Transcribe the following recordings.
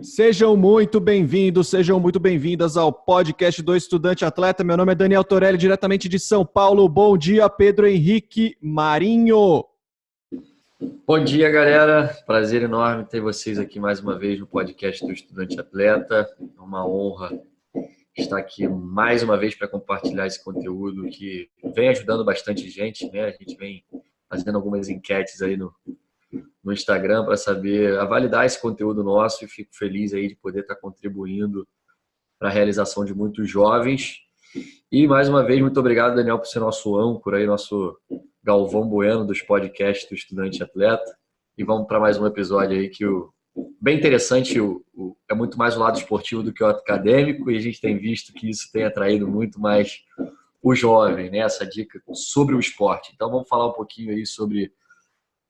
Sejam muito bem-vindos, sejam muito bem-vindas ao podcast do Estudante Atleta. Meu nome é Daniel Torelli, diretamente de São Paulo. Bom dia, Pedro Henrique Marinho. Bom dia, galera. Prazer enorme ter vocês aqui mais uma vez no podcast do Estudante Atleta. É uma honra estar aqui mais uma vez para compartilhar esse conteúdo que vem ajudando bastante gente, né? A gente vem fazendo algumas enquetes aí no Instagram para saber validar esse conteúdo nosso e fico feliz aí de poder estar contribuindo para a realização de muitos jovens. E mais uma vez, muito obrigado, Daniel, por ser nosso âncora aí, nosso Galvão Bueno dos podcasts do Estudante Atleta. E vamos para mais um episódio aí que bem interessante, é muito mais o lado esportivo do que o acadêmico, e a gente tem visto que isso tem atraído muito mais o jovem, né? Essa dica sobre o esporte. Então vamos falar um pouquinho aí sobre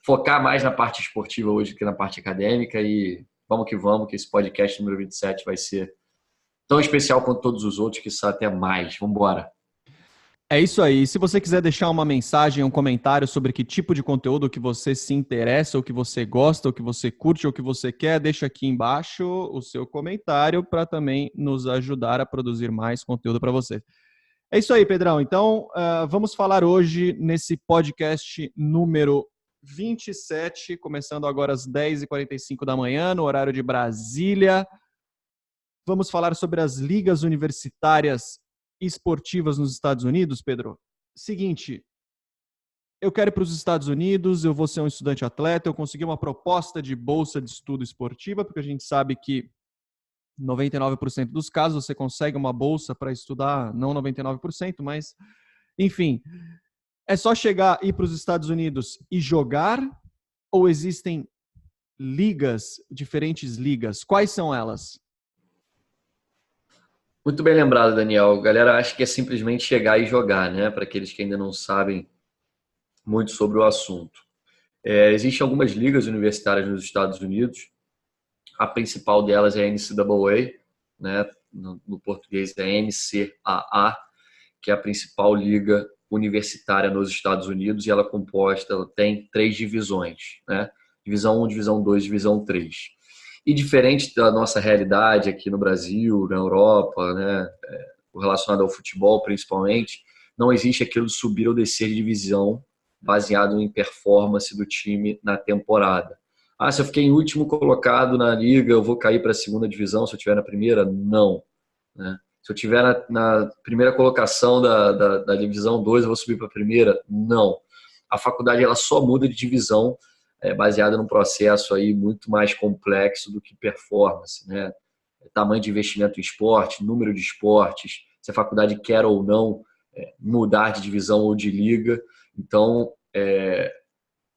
focar mais na parte esportiva hoje do que na parte acadêmica, e vamos, que esse podcast número 27 vai ser tão especial quanto todos os outros, que só até mais. Vamos embora. É isso aí. Se você quiser deixar uma mensagem, um comentário sobre que tipo de conteúdo que você se interessa, ou que você gosta, ou que você curte, ou que você quer, deixa aqui embaixo o seu comentário para também nos ajudar a produzir mais conteúdo para você. É isso aí, Pedrão. Então, vamos falar hoje nesse podcast número 27, começando agora às 10h45 da manhã, no horário de Brasília. Vamos falar sobre as ligas universitárias esportivas nos Estados Unidos, Pedro. Seguinte, eu quero ir para os Estados Unidos, eu vou ser um estudante atleta, eu consegui uma proposta de bolsa de estudo esportiva, porque a gente sabe que 99% dos casos você consegue uma bolsa para estudar, não 99%, mas enfim, é só chegar, ir para os Estados Unidos e jogar, ou existem ligas, diferentes ligas? Quais são elas? Muito bem lembrado, Daniel. Galera, acho que é simplesmente chegar e jogar, né? Para aqueles que ainda não sabem muito sobre o assunto. Existem algumas ligas universitárias nos Estados Unidos. A principal delas é a NCAA, né? No português é NCAA, que é a principal liga universitária nos Estados Unidos, e ela tem 3 divisões, né? Divisão 1, Divisão 2, Divisão 3. E diferente da nossa realidade aqui no Brasil, na Europa, né, relacionado ao futebol principalmente, não existe aquilo de subir ou descer de divisão baseado em performance do time na temporada. Ah, se eu fiquei em último colocado na liga, eu vou cair para a segunda divisão se eu estiver na primeira? Não. Né? Se eu estiver na primeira colocação da divisão 2, eu vou subir para a primeira? Não. A faculdade ela só muda de divisão baseada num processo aí muito mais complexo do que performance, né? Tamanho de investimento em esporte, número de esportes, se a faculdade quer ou não mudar de divisão ou de liga. Então,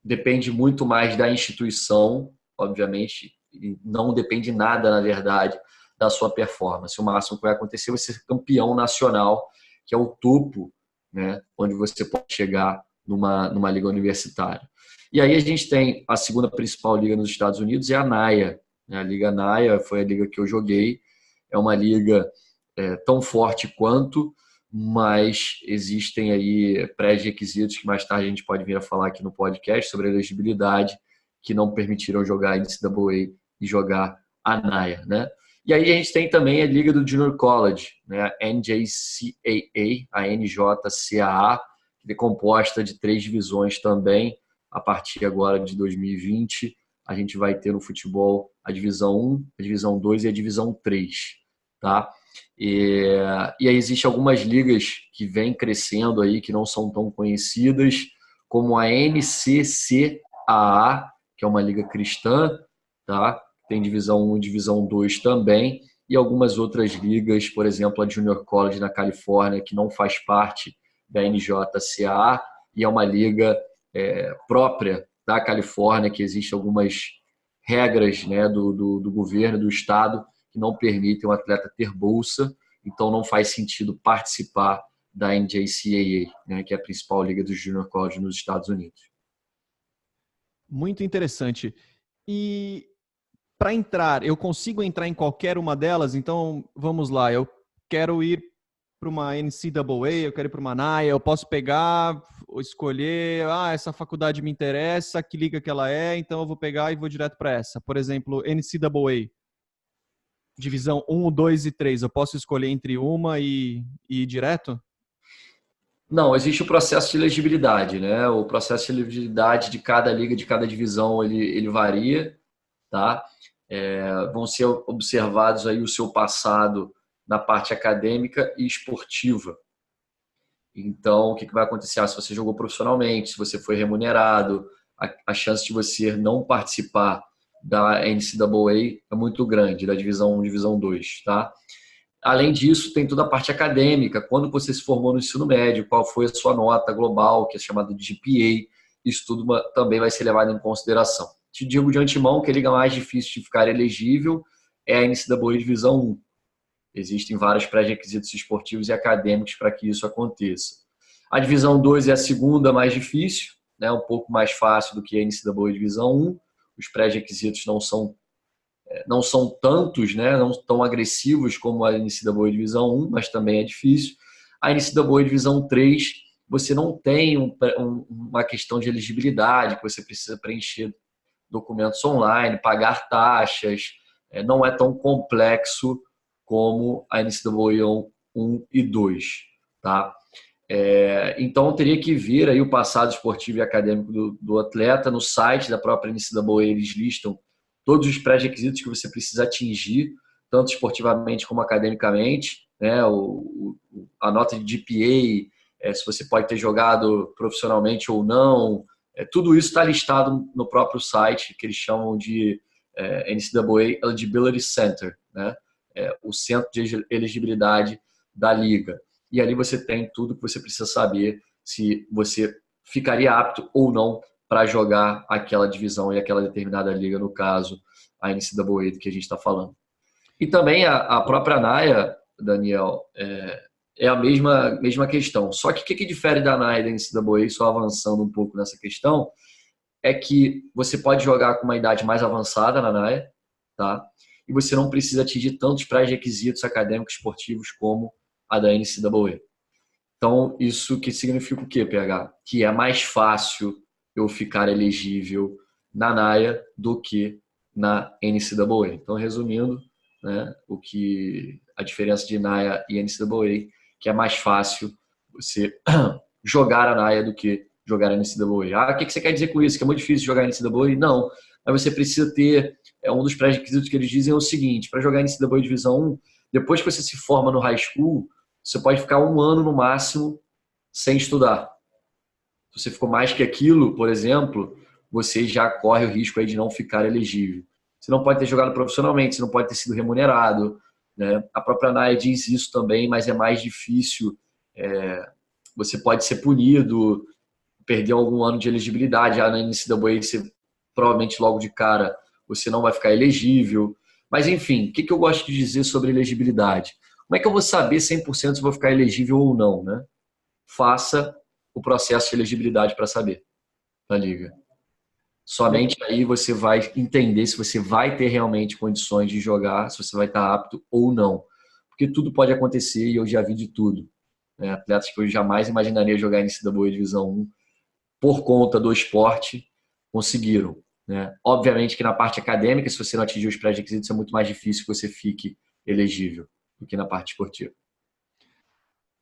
depende muito mais da instituição, obviamente, e não depende nada, na verdade, da sua performance. O máximo que vai acontecer vai ser campeão nacional, que é o topo, né, onde você pode chegar numa liga universitária. E aí a gente tem a segunda principal liga nos Estados Unidos, é a NAIA. A Liga NAIA foi a liga que eu joguei. É uma liga tão forte quanto, mas existem aí pré-requisitos que mais tarde a gente pode vir a falar aqui no podcast sobre a elegibilidade, que não permitiram jogar a NCAA e jogar a NAIA, né? E aí a gente tem também a Liga do Junior College, né? A NJCAA, a NJCAA, que é composta de 3 divisões também. A partir agora de 2020, a gente vai ter no futebol a Divisão 1, a Divisão 2 e a Divisão 3, tá? E aí existem algumas ligas que vêm crescendo aí, que não são tão conhecidas, como a NCCAA, que é uma liga cristã, tá? Tem Divisão 1 e Divisão 2 também, e algumas outras ligas, por exemplo, a Junior College na Califórnia, que não faz parte da NJCAA, e é uma liga própria da Califórnia, que existem algumas regras, né, do governo, do estado, que não permitem o atleta ter bolsa, então não faz sentido participar da NJCAA, né, que é a principal liga do Junior College nos Estados Unidos. Muito interessante. E para entrar, eu consigo entrar em qualquer uma delas? Então, vamos lá, eu quero ir para uma NCAA, eu quero ir para uma NAIA, eu posso pegar, escolher, essa faculdade me interessa, que liga que ela é, então eu vou pegar e vou direto para essa. Por exemplo, NCAA, divisão 1, 2 e 3, eu posso escolher entre uma e ir direto? Não, existe o processo de elegibilidade, né? O processo de elegibilidade de cada liga, de cada divisão, ele varia, tá? Vão ser observados aí o seu passado na parte acadêmica e esportiva. Então, o que vai acontecer? Se você jogou profissionalmente, se você foi remunerado, a chance de você não participar da NCAA é muito grande, da divisão 1, divisão 2, tá? Além disso, tem toda a parte acadêmica. Quando você se formou no ensino médio, qual foi a sua nota global, que é chamada de GPA, isso tudo também vai ser levado em consideração. Te digo de antemão que a liga mais difícil de ficar elegível é a NCAA Divisão 1. Existem vários pré-requisitos esportivos e acadêmicos para que isso aconteça. A Divisão 2 é a segunda mais difícil, né? Um pouco mais fácil do que a NCAA Divisão 1. Os pré-requisitos não são tantos, né? Não tão agressivos como a NCAA Divisão 1, mas também é difícil. A NCAA Divisão 3, você não tem uma questão de elegibilidade, que você precisa preencher documentos online, pagar taxas, não é tão complexo como a NCAA 1 e 2, tá? Então, teria que ver aí o passado esportivo e acadêmico do atleta. No site da própria NCAA, eles listam todos os pré-requisitos que você precisa atingir, tanto esportivamente como academicamente, né? A nota de GPA, se você pode ter jogado profissionalmente ou não, tudo isso está listado no próprio site, que eles chamam de NCAA Eligibility Center, né? O centro de elegibilidade da liga. E ali você tem tudo que você precisa saber se você ficaria apto ou não para jogar aquela divisão e aquela determinada liga, no caso, a NCAA do que a gente está falando. E também a própria NAIA, Daniel, é a mesma questão. Só que o que difere da NAIA e da NCAA, só avançando um pouco nessa questão, é que você pode jogar com uma idade mais avançada na NAIA, tá? E você não precisa atingir tantos pré-requisitos acadêmicos esportivos como a da NCAA. Então, isso que significa o quê, PH? Que é mais fácil eu ficar elegível na NAIA do que na NCAA. Então, resumindo, né, a diferença de NAIA e NCAA, que é mais fácil você jogar a NAIA do que jogar a NCAA. O que você quer dizer com isso? Que é muito difícil jogar a NCAA? Não. Mas você precisa ter, um dos pré-requisitos que eles dizem é o seguinte: para jogar a NCAA Divisão 1, depois que você se forma no high school, você pode ficar 1 ano no máximo sem estudar. Se você ficou mais que aquilo, por exemplo, você já corre o risco aí de não ficar elegível. Você não pode ter jogado profissionalmente, você não pode ter sido remunerado, né? A própria NAIA diz isso também, mas é mais difícil. Você pode ser punido, perder algum ano de elegibilidade. Já na NCAA, você, provavelmente logo de cara, você não vai ficar elegível. Mas, enfim, o que eu gosto de dizer sobre elegibilidade? Como é que eu vou saber 100% se vou ficar elegível ou não, né? Faça o processo de elegibilidade para saber da liga. Somente aí você vai entender se você vai ter realmente condições de jogar, se você vai estar apto ou não. Porque tudo pode acontecer e eu já vi de tudo, né? Atletas que eu jamais imaginaria jogar em NCAA Divisão 1 por conta do esporte conseguiram, né? Obviamente que na parte acadêmica, se você não atingir os pré-requisitos, é muito mais difícil que você fique elegível do que na parte esportiva.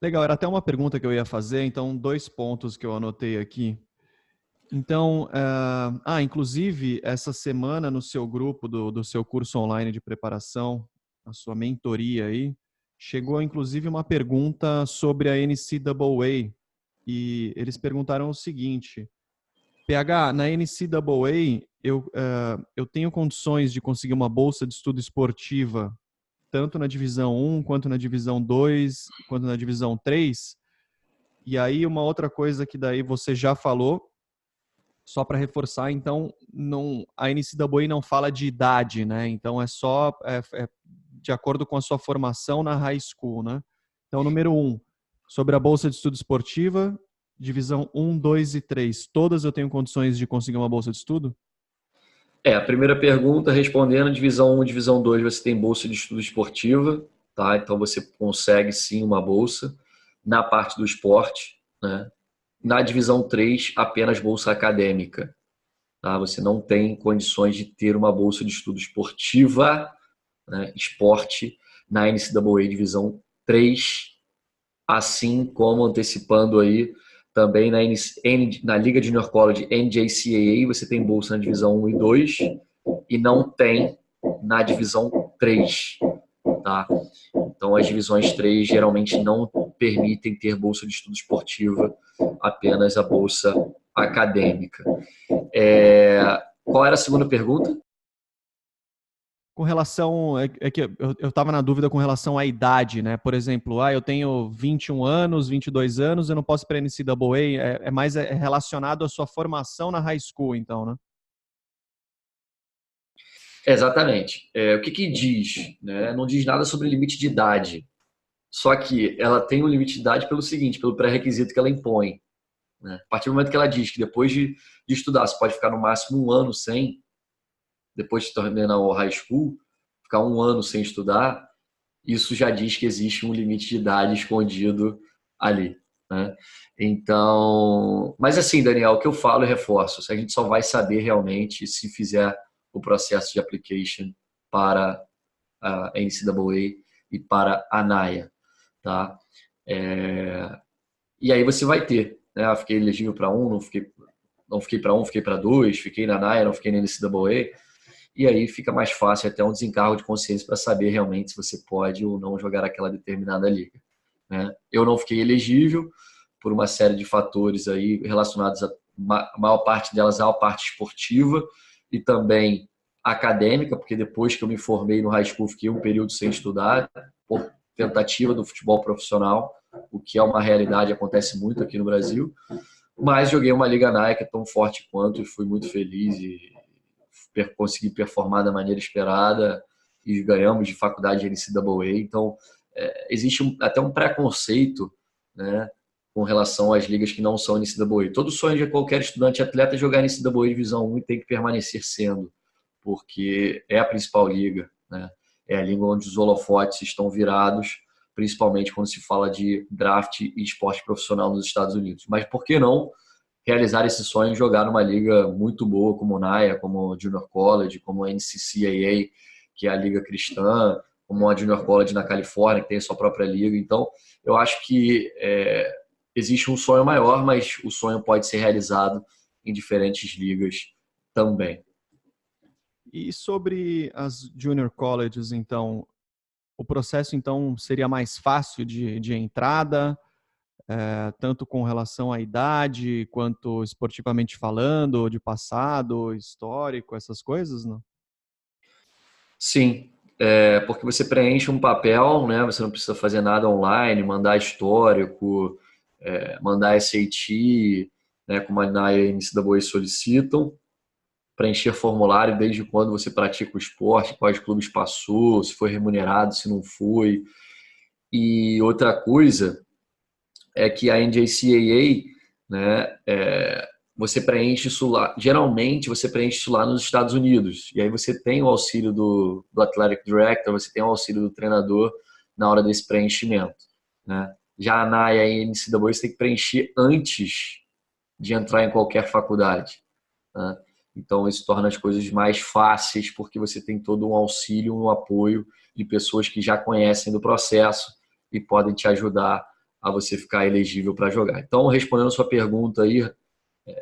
Legal, era até uma pergunta que eu ia fazer, então 2 pontos que eu anotei aqui. Então, inclusive, essa semana no seu grupo do seu curso online de preparação, a sua mentoria aí, chegou inclusive uma pergunta sobre a NCAA e eles perguntaram o seguinte: PH, na NCAA eu tenho condições de conseguir uma bolsa de estudo esportiva tanto na divisão 1, quanto na divisão 2, quanto na divisão 3. E aí uma outra coisa que daí você já falou, só para reforçar, então a NCAA não fala de idade, né? Então é só de acordo com a sua formação na high school, né? Então, número 1, sobre a bolsa de estudo esportiva, divisão 1, 2 e 3, todas eu tenho condições de conseguir uma bolsa de estudo? A primeira pergunta, respondendo, divisão 1 e divisão 2, você tem bolsa de estudo esportiva, tá? Então você consegue sim uma bolsa na parte do esporte, né? Na divisão 3, apenas bolsa acadêmica, tá? Você não tem condições de ter uma bolsa de estudo esportiva, né? Esporte na NCAA divisão 3, assim como antecipando aí também na Liga Junior College NJCAA, você tem bolsa na divisão 1 e 2 e não tem na divisão 3, tá? Então as divisões 3 geralmente não permitem ter bolsa de estudo esportiva, apenas a bolsa acadêmica. Qual era a segunda pergunta? Com relação, é que eu estava na dúvida com relação à idade, né? Por exemplo, eu tenho 21 anos, 22 anos, eu não posso ir para a NCAA, é mais relacionado à sua formação na high school, então, né? Exatamente. O que diz? Né? Não diz nada sobre limite de idade. Só que ela tem um limite de idade pelo seguinte, pelo pré-requisito que ela impõe. Né? A partir do momento que ela diz que depois de estudar, você pode ficar no máximo um ano sem, depois de terminar o high school, ficar um ano sem estudar, isso já diz que existe um limite de idade escondido ali. Né? Então, mas assim, Daniel, o que eu falo e reforço, a gente só vai saber realmente se fizer o processo de application para a NCAA e para a NAIA, tá? E aí você vai ter, né? Eu fiquei elegível para um, não fiquei para um, fiquei para dois, fiquei na NAIA, não fiquei na NCAA, e aí fica mais fácil até um desencargo de consciência para saber realmente se você pode ou não jogar aquela determinada liga. Né? Eu não fiquei elegível por uma série de fatores aí relacionados a maior parte delas à parte esportiva e também acadêmica, porque depois que eu me formei no high school fiquei um período sem estudar por tentativa do futebol profissional, o que é uma realidade, acontece muito aqui no Brasil. Mas joguei uma liga Nike tão forte quanto e fui muito feliz e consegui performar da maneira esperada e ganhamos de faculdade de NCAA. Então, existe até um preconceito, né, com relação às ligas que não são NCAA. Todo sonho de qualquer estudante atleta é jogar NCAA Divisão 1 e tem que permanecer sendo, porque é a principal liga, né? É a liga onde os holofotes estão virados, principalmente quando se fala de draft e esporte profissional nos Estados Unidos. Mas por que não realizar esse sonho de jogar numa liga muito boa como o NAIA, como o Junior College, como a NCCAA, que é a liga cristã, como a Junior College na Califórnia, que tem a sua própria liga. Então, eu acho que existe um sonho maior, mas o sonho pode ser realizado em diferentes ligas também. E sobre as junior colleges, então, o processo então seria mais fácil de entrada, tanto com relação à idade, quanto esportivamente falando, de passado, histórico, essas coisas, não? Sim, porque você preenche um papel, né? Você não precisa fazer nada online, mandar histórico, mandar SAT, né? Como a NAIA e a NCAA solicitam, preencher formulário desde quando você pratica o esporte, quais clubes passou, se foi remunerado, se não foi. E outra coisa é que a NJCAA, né, você preenche isso lá, geralmente você preenche isso lá nos Estados Unidos, e aí você tem o auxílio do Athletic Director, você tem o auxílio do treinador na hora desse preenchimento. Né? Já a NAIA e a NCAA você tem que preencher antes de entrar em qualquer faculdade. Né? Então isso torna as coisas mais fáceis, porque você tem todo um auxílio, um apoio de pessoas que já conhecem do processo e podem te ajudar a você ficar elegível para jogar. Então, respondendo a sua pergunta aí,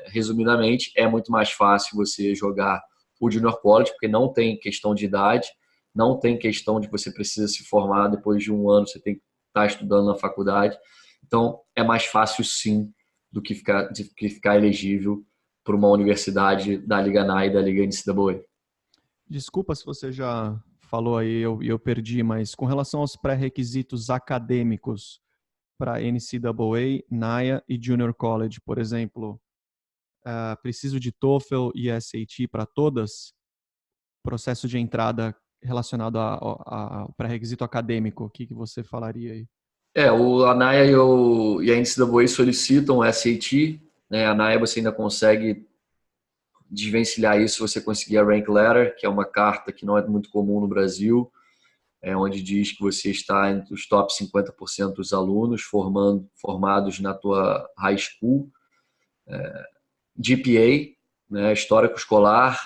resumidamente, é muito mais fácil você jogar o Junior College, porque não tem questão de idade, não tem questão de que você precisa se formar depois de um ano, você tem que estar estudando na faculdade. Então, é mais fácil sim do que ficar elegível para uma universidade da Liga NAI e da Liga NCAA. Desculpa se você já falou aí e eu perdi, mas com relação aos pré-requisitos acadêmicos para NCAA, NAIA e Junior College, por exemplo, preciso de TOEFL e SAT para todas? Processo de entrada relacionado ao pré-requisito acadêmico, o que você falaria aí? O ANAIA e a NCAA solicitam o SAT, né? A ANAIA você ainda consegue desvencilhar isso se você conseguir a Rank Letter, que é uma carta que não é muito comum no Brasil. onde diz que você está entre os top 50% dos alunos formados na tua high school, GPA, né, histórico escolar,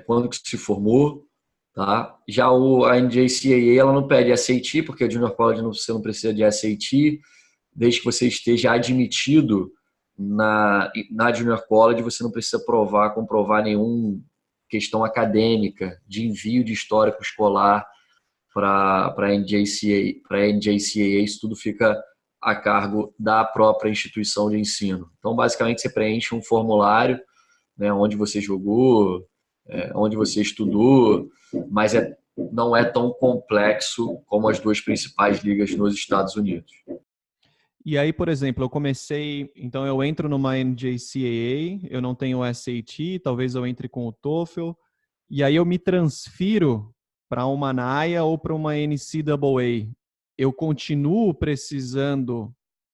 quando que se formou, tá? Já a NJCAA, ela não pede SAT, porque a Junior College você não precisa de SAT, desde que você esteja admitido na Junior College, você não precisa comprovar nenhuma questão acadêmica de envio de histórico escolar para a NJCAA, isso tudo fica a cargo da própria instituição de ensino. Então, basicamente, você preenche um formulário, né, onde você jogou, onde você estudou, mas não é tão complexo como as duas principais ligas nos Estados Unidos. E aí, por exemplo, então eu entro numa NJCAA, eu não tenho SAT, talvez eu entre com o TOEFL, e aí eu me transfiro para uma NAIA ou para uma NCAA. Eu continuo precisando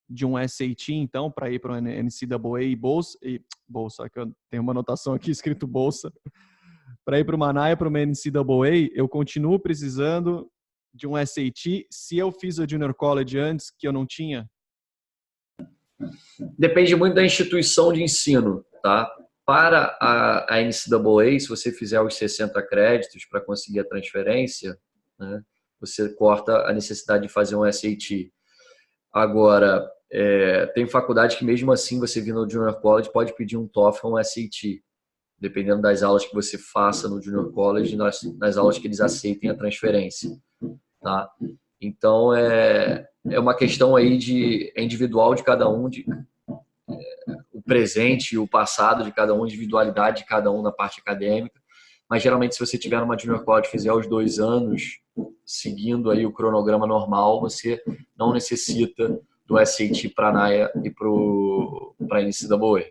de um SAT, então, para ir para uma NCAA e bolsa, que eu tenho uma anotação aqui escrito bolsa, para ir para uma NAIA, para uma NCAA, eu continuo precisando de um SAT se eu fiz a Junior College antes que eu não tinha? Depende muito da instituição de ensino, tá? Para a NCAA, se você fizer os 60 créditos para conseguir a transferência, né, você corta a necessidade de fazer um SAT. Agora, tem faculdade que mesmo assim você vindo no Junior College pode pedir um TOEFL ou um SAT, dependendo das aulas que você faça no Junior College, nas aulas que eles aceitem a transferência, tá? Então, é uma questão aí individual de cada um, o presente e o passado de cada um, individualidade de cada um na parte acadêmica. Mas, geralmente, se você tiver numa Junior College e fizer os 2 anos, seguindo aí o cronograma normal, você não necessita do SAT para a NAIA e para a NCAA.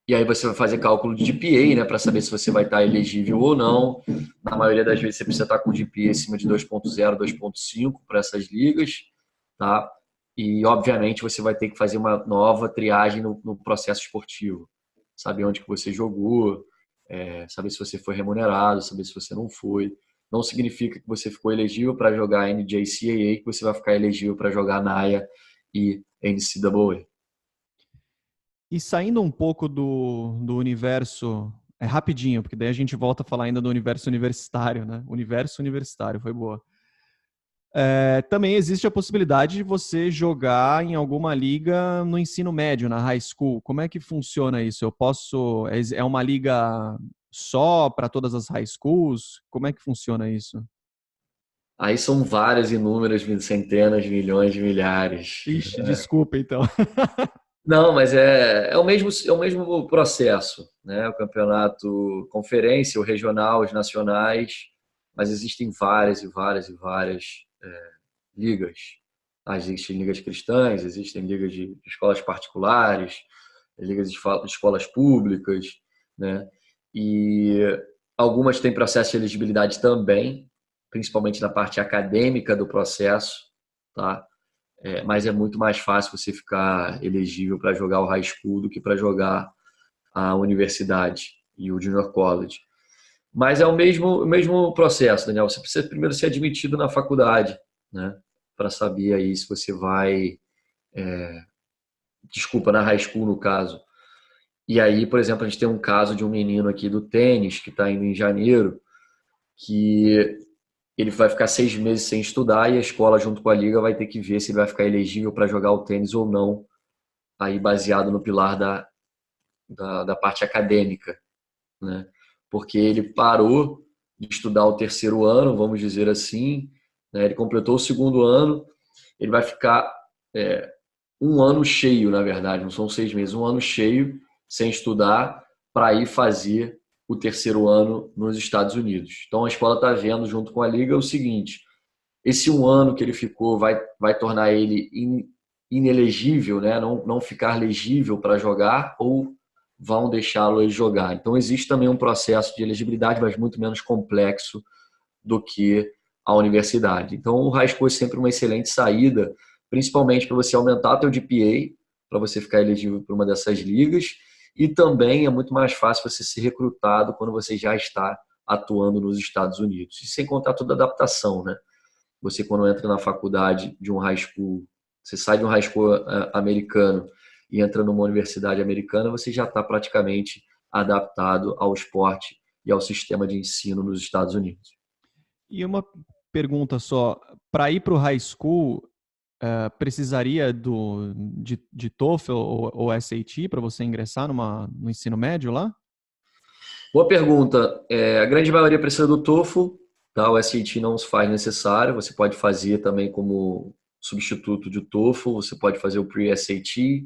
E aí você vai fazer cálculo de GPA, né, para saber se você vai estar elegível ou não. Na maioria das vezes você precisa estar com GPA acima de 2.0, 2.5 para essas ligas, tá? E obviamente você vai ter que fazer uma nova triagem no processo esportivo, saber onde que você jogou, saber se você foi remunerado, saber se você não foi. Não significa que você ficou elegível para jogar NJCAA que você vai ficar elegível para jogar NAIA e NCAA. E saindo um pouco do universo, rapidinho, porque daí a gente volta a falar ainda do universo universitário, né? Universo universitário, foi boa. Também existe a possibilidade de você jogar em alguma liga no ensino médio, na high school. Como é que funciona isso? É uma liga só para todas as high schools? Como é que funciona isso? Aí são várias, inúmeras, centenas, milhões de milhares. Ixi, desculpa então. Não, mas é o mesmo processo, né? O campeonato conferência, o regional, os nacionais, mas existem várias e várias e várias ligas. Existem ligas cristãs, existem ligas de escolas particulares, ligas de escolas públicas, né? E algumas têm processo de elegibilidade também, principalmente na parte acadêmica do processo, tá? Mas é muito mais fácil você ficar elegível para jogar o high school do que para jogar a universidade e o junior college. Mas é o mesmo processo, Daniel. Você precisa primeiro ser admitido na faculdade, né? Para saber aí se você vai... Desculpa, na high school, no caso. E aí, por exemplo, a gente tem um caso de um menino aqui do tênis que está indo em janeiro, que ele vai ficar 6 meses sem estudar e a escola, junto com a liga, vai ter que ver se ele vai ficar elegível para jogar o tênis ou não, aí baseado no pilar da parte acadêmica, né? Porque ele parou de estudar o 3º ano, vamos dizer assim, né? Ele completou o 2º ano, ele vai ficar 1 ano cheio, na verdade, não são 6 meses, 1 ano cheio sem estudar para ir fazer o 3º ano nos Estados Unidos. Então a escola está vendo junto com a liga o seguinte: esse 1 ano que ele ficou vai tornar ele inelegível, né? Não ficar legível para jogar, ou vão deixá-lo jogar. Então existe também um processo de elegibilidade, mas muito menos complexo do que a universidade. Então o high school é sempre uma excelente saída, principalmente para você aumentar teu GPA, para você ficar elegível para uma dessas ligas, e também é muito mais fácil você ser recrutado quando você já está atuando nos Estados Unidos. E sem contar toda a adaptação, né? Você, quando entra na faculdade de um high school, você sai de um high school americano e entra numa universidade americana, você já está praticamente adaptado ao esporte e ao sistema de ensino nos Estados Unidos. E uma pergunta só, para ir para o high school, precisaria de TOEFL ou SAT para você ingressar no ensino médio lá? Boa pergunta. A grande maioria precisa do TOEFL, tá? O SAT não se faz necessário, você pode fazer também como substituto de TOEFL, você pode fazer o Pre-SAT,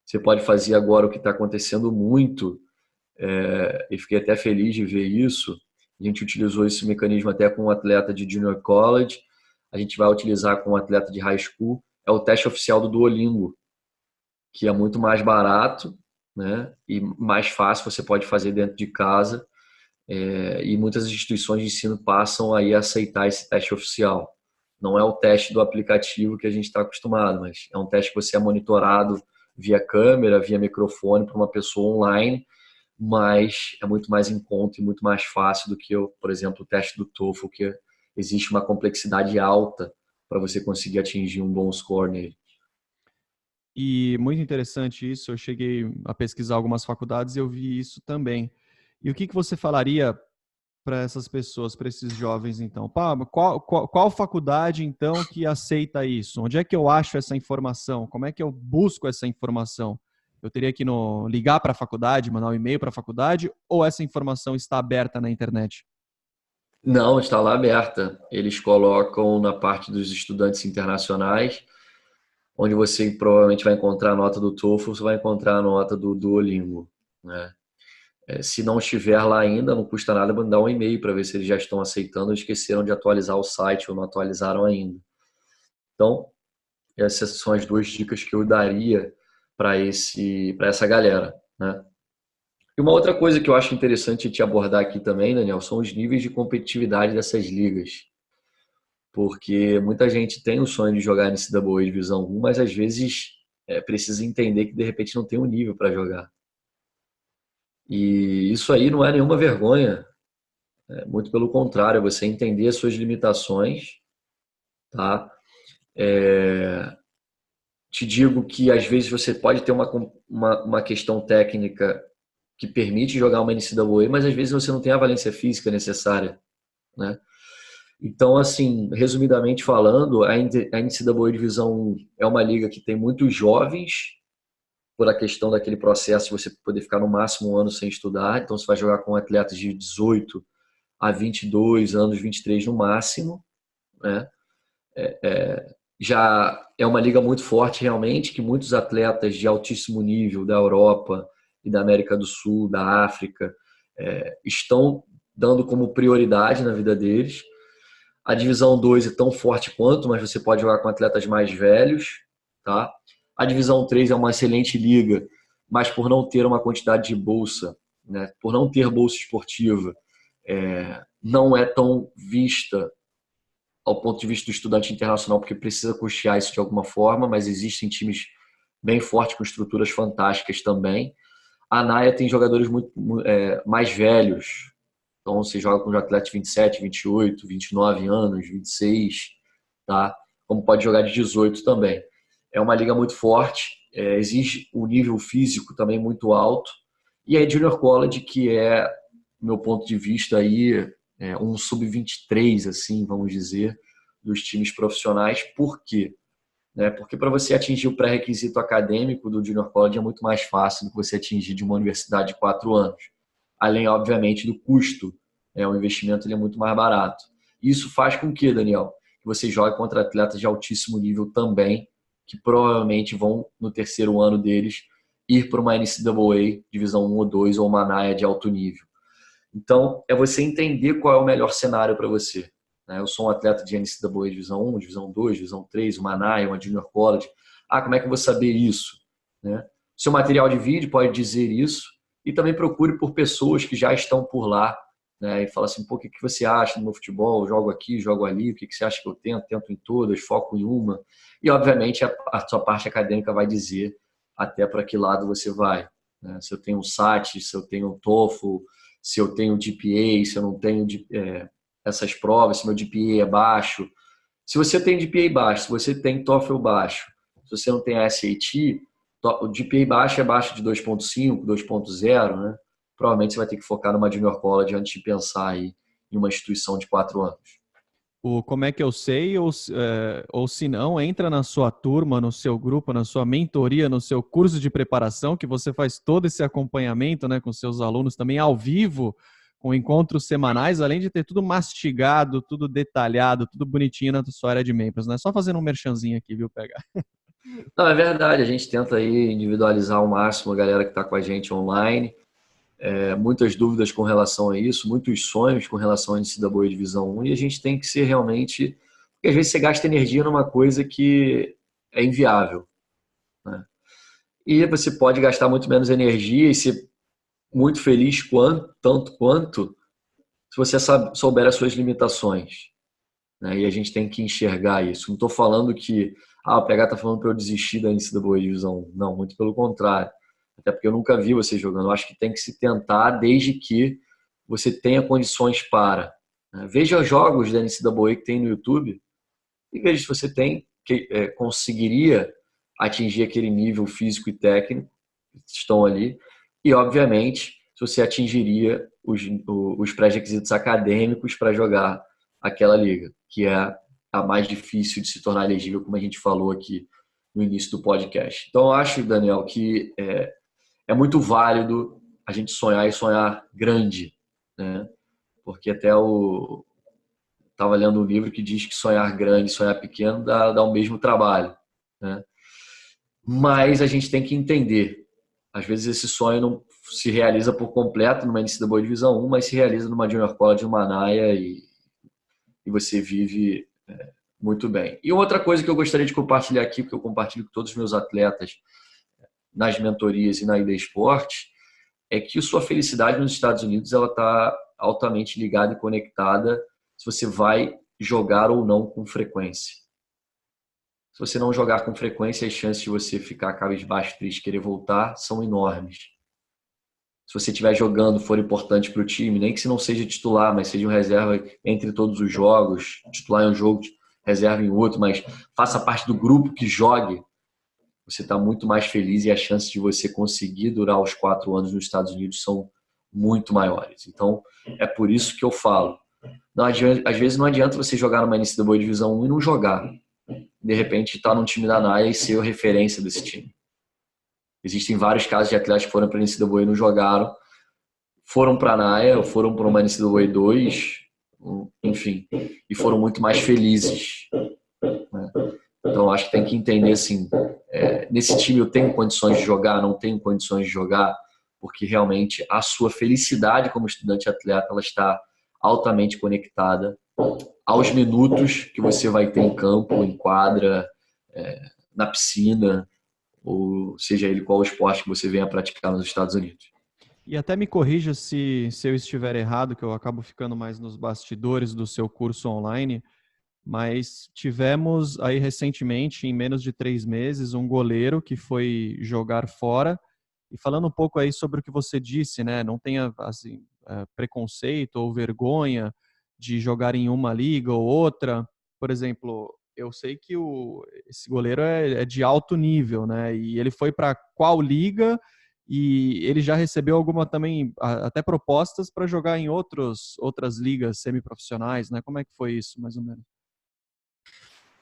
você pode fazer agora o que está acontecendo muito, e fiquei até feliz de ver isso. A gente utilizou esse mecanismo até com um atleta de junior college, a gente vai utilizar com um atleta de high school, é o teste oficial do Duolingo, que é muito mais barato, né? E mais fácil, você pode fazer dentro de casa, e muitas instituições de ensino passam aí a aceitar esse teste oficial. Não é o teste do aplicativo que a gente está acostumado, mas é um teste que você é monitorado via câmera, via microfone para uma pessoa online, mas é muito mais em conta e muito mais fácil do que, por exemplo, o teste do TOEFL, que existe uma complexidade alta para você conseguir atingir um bom score nele. E muito interessante isso, eu cheguei a pesquisar algumas faculdades e eu vi isso também. E o que você falaria para essas pessoas, para esses jovens, então? Qual faculdade, então, que aceita isso? Onde é que eu acho essa informação? Como é que eu busco essa informação? Eu teria que ligar para a faculdade, mandar um e-mail para a faculdade, ou essa informação está aberta na internet? Não, está lá aberta. Eles colocam na parte dos estudantes internacionais, onde você provavelmente vai encontrar a nota do TOEFL, você vai encontrar a nota do Duolingo, né? Se não estiver lá ainda, não custa nada mandar um e-mail para ver se eles já estão aceitando ou esqueceram de atualizar o site ou não atualizaram ainda. Então, essas são as duas dicas que eu daria para essa galera, né? E uma outra coisa que eu acho interessante te abordar aqui também, Daniel, são os níveis de competitividade dessas ligas. Porque muita gente tem o sonho de jogar NCAA Divisão 1, mas às vezes precisa entender que de repente não tem um nível para jogar. E isso aí não é nenhuma vergonha, muito pelo contrário, é você entender as suas limitações, tá? Te digo que às vezes você pode ter uma questão técnica que permite jogar uma NCAA, mas às vezes você não tem a valência física necessária, né? Então, assim, resumidamente falando, a NCAA Divisão 1 é uma liga que tem muitos jovens, por a questão daquele processo de você poder ficar no máximo um ano sem estudar. Então, você vai jogar com atletas de 18 a 22 anos, 23 no máximo, né? Já é uma liga muito forte, realmente, que muitos atletas de altíssimo nível da Europa e da América do Sul, da África, estão dando como prioridade na vida deles. A divisão 2 é tão forte quanto, mas você pode jogar com atletas mais velhos, tá? A divisão 3 é uma excelente liga, mas por não ter uma quantidade de bolsa, né? Por não ter bolsa esportiva, não é tão vista ao ponto de vista do estudante internacional, porque precisa custear isso de alguma forma, mas existem times bem fortes com estruturas fantásticas também. A NAIA tem jogadores mais velhos, então você joga com atletas de 27, 28, 29 anos, 26, tá? Como pode jogar de 18 também. É uma liga muito forte, exige um nível físico também muito alto. E a Junior College, que é, do meu ponto de vista, aí, um sub-23, assim, vamos dizer, dos times profissionais. Por quê? Porque para você atingir o pré-requisito acadêmico do Junior College é muito mais fácil do que você atingir de uma universidade de 4 anos. Além, obviamente, do custo. O investimento ele é muito mais barato. Isso faz com que, Daniel, que você jogue contra atletas de altíssimo nível também, que provavelmente vão, no terceiro ano deles, ir para uma NCAA Divisão 1 ou 2 ou uma NAIA de alto nível. Então, é você entender qual é o melhor cenário para você. Eu sou um atleta de NCAA Divisão 1, Divisão 2, Divisão 3, uma NAIA, uma Junior College. Como é que eu vou saber isso? Seu material de vídeo pode dizer isso, e também procure por pessoas que já estão por lá, e fala assim, pô, o que você acha do meu futebol? Eu jogo aqui, jogo ali, o que você acha que eu tento? Tento em todas, foco em uma. E, obviamente, a sua parte acadêmica vai dizer até para que lado você vai. Se eu tenho um SAT, se eu tenho um TOEFL, se eu tenho GPA, se eu não tenho essas provas, se meu GPA é baixo. Se você tem GPA baixo, se você tem TOEFL baixo, se você não tem SAT, o GPA baixo é baixo de 2.5, 2.0, né? Provavelmente você vai ter que focar numa Junior College antes de pensar aí em uma instituição de 4 anos. Como é que eu sei, ou se não, entra na sua turma, no seu grupo, na sua mentoria, no seu curso de preparação, que você faz todo esse acompanhamento, né, com seus alunos também ao vivo, com encontros semanais, além de ter tudo mastigado, tudo detalhado, tudo bonitinho na sua área de membros, né? Só fazendo um merchanzinho aqui, viu, PH? Não, é verdade, a gente tenta aí individualizar ao máximo a galera que está com a gente online. Muitas dúvidas com relação a isso, muitos sonhos com relação à NCAA Divisão 1, e a gente tem que ser realmente... Porque às vezes você gasta energia numa coisa que é inviável, né? E você pode gastar muito menos energia e ser muito feliz tanto quanto se você souber as suas limitações, né? E a gente tem que enxergar isso. Não estou falando que o PH está falando para eu desistir da NCAA Divisão 1. Não, muito pelo contrário. Até porque eu nunca vi você jogando. Eu acho que tem que se tentar desde que você tenha condições para, né? Veja os jogos da NCAA que tem no YouTube e veja se você conseguiria atingir aquele nível físico e técnico que estão ali. E, obviamente, se você atingiria os pré-requisitos acadêmicos para jogar aquela liga, que é a mais difícil de se tornar elegível, como a gente falou aqui no início do podcast. Então, eu acho, Daniel, que é muito válido a gente sonhar e sonhar grande, né? Porque até estava lendo um livro que diz que sonhar grande e sonhar pequeno dá o mesmo trabalho, né? Mas a gente tem que entender. Às vezes esse sonho não se realiza por completo numa NCAA Divisão 1, mas se realiza numa Junior College, numa NAIA e você vive muito bem. E outra coisa que eu gostaria de compartilhar aqui, porque eu compartilho com todos os meus atletas nas mentorias e na ID Esporte, é que a sua felicidade nos Estados Unidos ela está altamente ligada e conectada se você vai jogar ou não com frequência. Se você não jogar com frequência, as chances de você ficar cabisbaixo, triste, querer voltar são enormes. Se você estiver jogando, for importante para o time, nem que se não seja titular, mas seja um reserva entre todos os jogos, titular em um jogo, reserva em outro, mas faça parte do grupo que jogue, você está muito mais feliz e as chances de você conseguir durar os 4 anos nos Estados Unidos são muito maiores. Então, é por isso que eu falo. Às vezes não adianta você jogar numa NCAA Divisão 1 e não jogar. De repente, estar num time da NAIA e ser a referência desse time. Existem vários casos de atletas que foram para a NCAA e não jogaram, foram para a NAIA ou foram para uma NCAA 2, enfim, e foram muito mais felizes, né? Então, acho que tem que entender assim, nesse time eu tenho condições de jogar, não tenho condições de jogar, porque realmente a sua felicidade como estudante atleta ela está altamente conectada aos minutos que você vai ter em campo, em quadra, na piscina, ou seja ele qual o esporte que você venha praticar nos Estados Unidos. E até me corrija se eu estiver errado, que eu acabo ficando mais nos bastidores do seu curso online, mas tivemos aí recentemente, em menos de 3 meses, um goleiro que foi jogar fora. E falando um pouco aí sobre o que você disse, né? Não tenha assim, preconceito ou vergonha de jogar em uma liga ou outra. Por exemplo, eu sei que esse goleiro é de alto nível, né? E ele foi para qual liga? E ele já recebeu alguma também, até propostas para jogar em outras ligas semiprofissionais, né? Como é que foi isso, mais ou menos?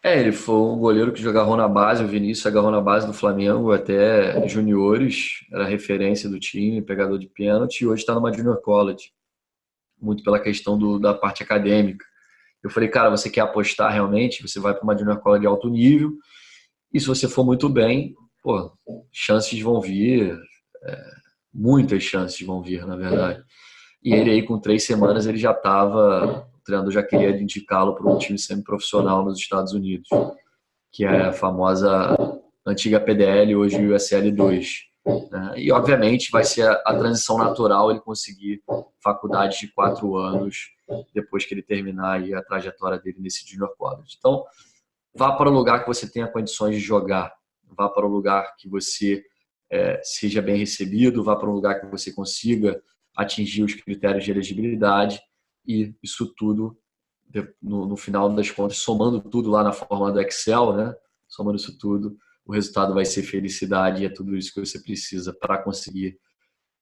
Ele foi um goleiro que jogava na base, o Vinícius agarrou na base do Flamengo até juniores, era referência do time, pegador de pênalti, e hoje está numa Junior College, muito pela questão da parte acadêmica. Eu falei, cara, você quer apostar realmente? Você vai para uma Junior College de alto nível, e se você for muito bem, pô, chances vão vir, muitas chances vão vir, na verdade. E ele aí, com 3 semanas, ele já estava, o treinador já queria indicá-lo para um time semiprofissional nos Estados Unidos, que é a famosa antiga PDL, hoje o USL 2. E, obviamente, vai ser a transição natural ele conseguir faculdade de 4 anos depois que ele terminar aí a trajetória dele nesse Junior College. Então, vá para um lugar que você tenha condições de jogar, vá para um lugar que você seja bem recebido, vá para um lugar que você consiga atingir os critérios de elegibilidade, e isso tudo, no final das contas, somando tudo lá na fórmula do Excel, né? Somando isso tudo, o resultado vai ser felicidade, e é tudo isso que você precisa para conseguir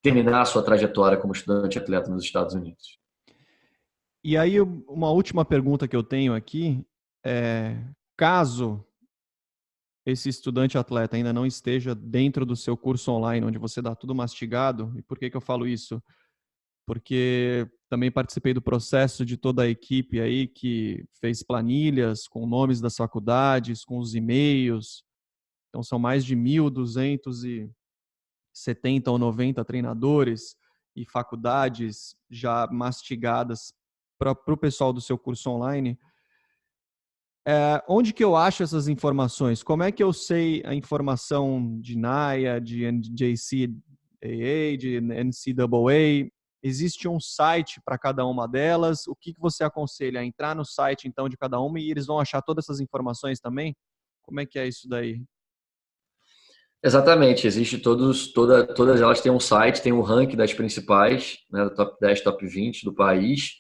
terminar a sua trajetória como estudante atleta nos Estados Unidos. E aí, uma última pergunta que eu tenho aqui é: caso esse estudante atleta ainda não esteja dentro do seu curso online, onde você dá tudo mastigado, e por que eu falo isso? Porque também participei do processo de toda a equipe aí que fez planilhas com nomes das faculdades, com os e-mails. Então, são mais de 1.270 ou 90 treinadores e faculdades já mastigadas para o pessoal do seu curso online. Onde que eu acho essas informações? Como é que eu sei a informação de NAIA, de NJCAA, de NCAA? Existe um site para cada uma delas? O que você aconselha? Entrar no site, então, de cada uma e eles vão achar todas essas informações também? Como é que é isso daí? Exatamente, todas elas têm um site, tem um ranking das principais, né, do top 10, top 20 do país.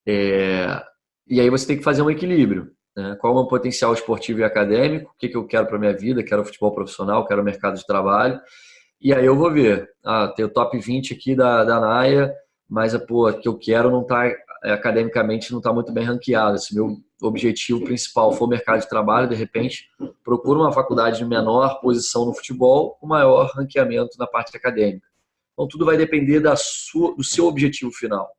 E aí você tem que fazer um equilíbrio, né? Qual é o meu potencial esportivo e acadêmico? O que eu quero para minha vida? Quero futebol profissional, quero mercado de trabalho. E aí eu vou ver, tem o top 20 aqui da NAIA, mas a que eu quero não está, academicamente, não está muito bem ranqueado. Se meu objetivo principal for o mercado de trabalho, de repente, procuro uma faculdade de menor posição no futebol, com maior ranqueamento na parte acadêmica. Então, tudo vai depender do seu objetivo final,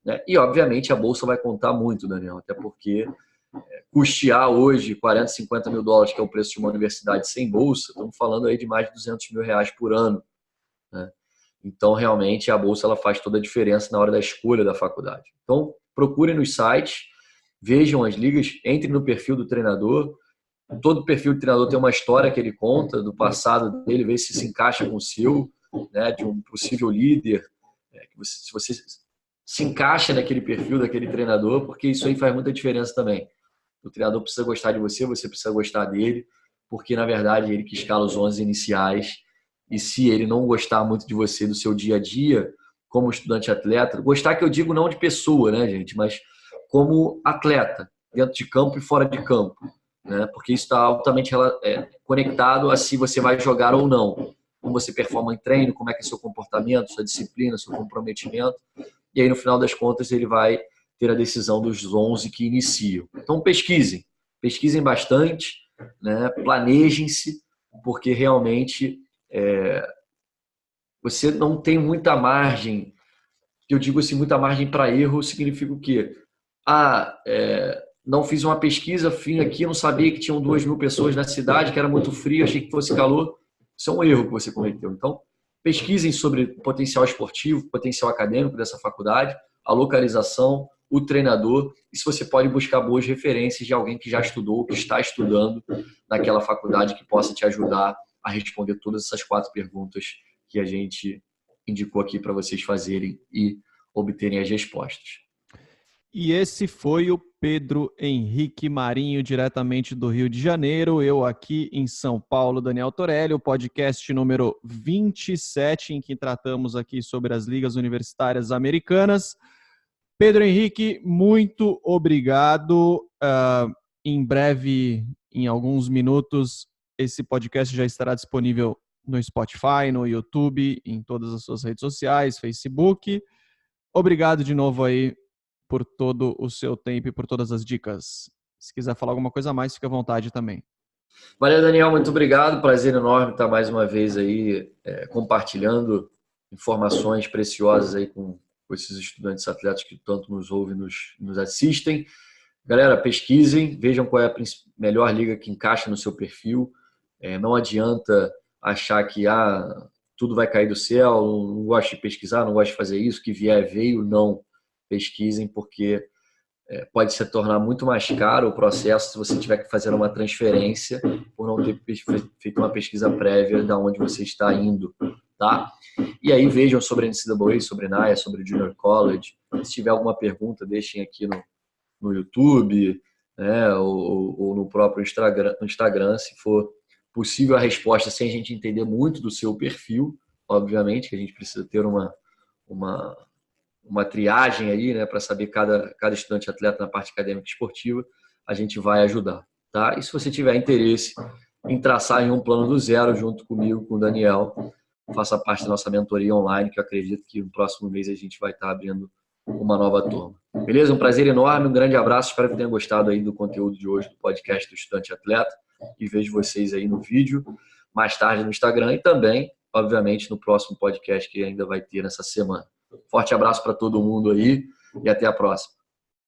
né? E, obviamente, a bolsa vai contar muito, Daniel, até porque custear hoje 40, 50 mil dólares, que é o preço de uma universidade sem bolsa, estamos falando aí de mais de 200 mil reais por ano, né? Então, realmente, a bolsa ela faz toda a diferença na hora da escolha da faculdade. Então, procurem nos sites, vejam as ligas, entrem no perfil do treinador. Todo perfil do treinador tem uma história que ele conta do passado dele, ver se encaixa com o seu, né, de um possível líder. Se você se encaixa naquele perfil daquele treinador, porque isso aí faz muita diferença também. O treinador precisa gostar de você, você precisa gostar dele, porque, na verdade, é ele que escala os 11 iniciais. E se ele não gostar muito de você, do seu dia a dia, como estudante atleta, gostar que eu digo não de pessoa, né, gente, mas como atleta, dentro de campo e fora de campo, né? Porque isso está altamente conectado a se você vai jogar ou não. Como você performa em treino, como é que é seu comportamento, sua disciplina, seu comprometimento. E aí, no final das contas, ele vai ter a decisão dos 11 que iniciam. Então, pesquisem bastante, né? Planejem-se, porque realmente você não tem muita margem. Eu digo assim, muita margem para erro significa o quê? Não fiz uma pesquisa, vim aqui, não sabia que tinham 2.000 pessoas na cidade, que era muito frio, achei que fosse calor. Isso é um erro que você cometeu. Então, pesquisem sobre o potencial esportivo, potencial acadêmico dessa faculdade, a localização, o treinador, e se você pode buscar boas referências de alguém que já estudou, que está estudando naquela faculdade, que possa te ajudar a responder todas essas 4 perguntas que a gente indicou aqui para vocês fazerem e obterem as respostas. E esse foi o Pedro Henrique Marinho, diretamente do Rio de Janeiro. Eu aqui em São Paulo, Daniel Torelli, o podcast número 27, em que tratamos aqui sobre as ligas universitárias americanas. Pedro Henrique, muito obrigado. Em breve, em alguns minutos, esse podcast já estará disponível no Spotify, no YouTube, em todas as suas redes sociais, Facebook. Obrigado de novo aí por todo o seu tempo e por todas as dicas. Se quiser falar alguma coisa a mais, fique à vontade também. Valeu, Daniel, muito obrigado. Prazer enorme estar mais uma vez aí compartilhando informações preciosas aí com esses estudantes atletas que tanto nos ouvem e nos assistem. Galera, pesquisem, vejam qual é a melhor liga que encaixa no seu perfil. Não adianta achar que tudo vai cair do céu, não gosto de pesquisar, não gosto de fazer isso, que vier veio, não. Pesquisem, porque pode se tornar muito mais caro o processo se você tiver que fazer uma transferência por não ter feito uma pesquisa prévia de onde você está indo, tá? E aí vejam sobre a NCAA, sobre NAIA, sobre o Junior College. Se tiver alguma pergunta, deixem aqui no YouTube, né, ou no próprio Instagram, se for possível a resposta sem a gente entender muito do seu perfil, obviamente, que a gente precisa ter uma uma triagem aí, né, para saber cada estudante atleta na parte acadêmica e esportiva, a gente vai ajudar, tá? E se você tiver interesse em traçar em um plano do zero junto comigo, com o Daniel, faça parte da nossa mentoria online, que eu acredito que no próximo mês a gente vai estar abrindo uma nova turma. Beleza? Um prazer enorme, um grande abraço, espero que tenham gostado aí do conteúdo de hoje do podcast do Estudante Atleta e vejo vocês aí no vídeo, mais tarde no Instagram e também, obviamente, no próximo podcast que ainda vai ter nessa semana. Forte abraço para todo mundo aí e até a próxima.